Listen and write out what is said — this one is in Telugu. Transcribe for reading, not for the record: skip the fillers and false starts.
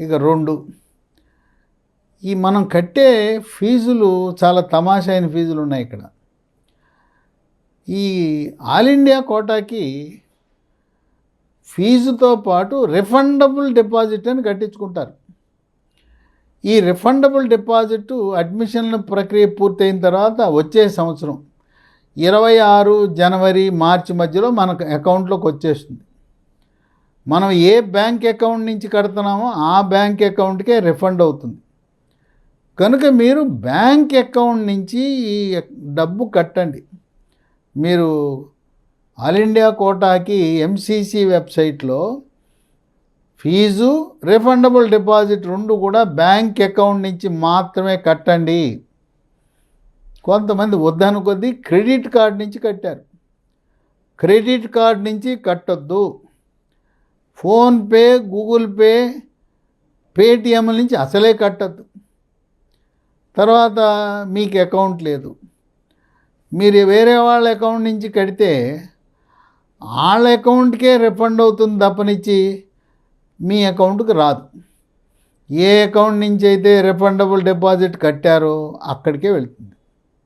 ఇక 2, ఈ మనం కట్టే ఫీజులు చాలా తమాషైన ఫీజులు ఉన్నాయి ఇక్కడ. ఈ ఆల్ ఇండియా కోటాకి ఫీజుతో పాటు రిఫండబుల్ డిపాజిట్ అని కట్టించుకుంటారు. ఈ రిఫండబుల్ డిపాజిట్ అడ్మిషన్ల ప్రక్రియ పూర్తయిన తర్వాత వచ్చే సంవత్సరం 26 జనవరి మార్చి మధ్యలో మనకు అకౌంట్లోకి వచ్చేస్తుంది. మనం ఏ బ్యాంక్ అకౌంట్ నుంచి కడుతున్నామో ఆ బ్యాంక్ అకౌంట్కే రిఫండ్ అవుతుంది. కనుక మీరు బ్యాంక్ అకౌంట్ నుంచి ఈ డబ్బు కట్టండి. మీరు ఆల్ ఇండియా కోటాకి ఎంసీసీ వెబ్సైట్లో ఫీజు, రిఫండబుల్ డిపాజిట్ 2 కూడా బ్యాంక్ అకౌంట్ నుంచి మాత్రమే కట్టండి. కొంతమంది వద్దను కొద్దీ క్రెడిట్ కార్డ్ నుంచి కట్టారు. క్రెడిట్ కార్డ్ నుంచి కట్టొద్దు. ఫోన్పే, గూగుల్ పే, పేటిఎం నుంచి అసలే కట్టద్దు. తర్వాత మీకు అకౌంట్ లేదు, మీరు వేరే వాళ్ళ అకౌంట్ నుంచి కడితే వాళ్ళ అకౌంట్కే రిఫండ్ అవుతుంది తప్పనిచ్చి మీ అకౌంట్కి రాదు. ఏ అకౌంట్ నుంచి అయితే రిఫండబుల్ డిపాజిట్ కట్టారో అక్కడికే వెళ్తుంది.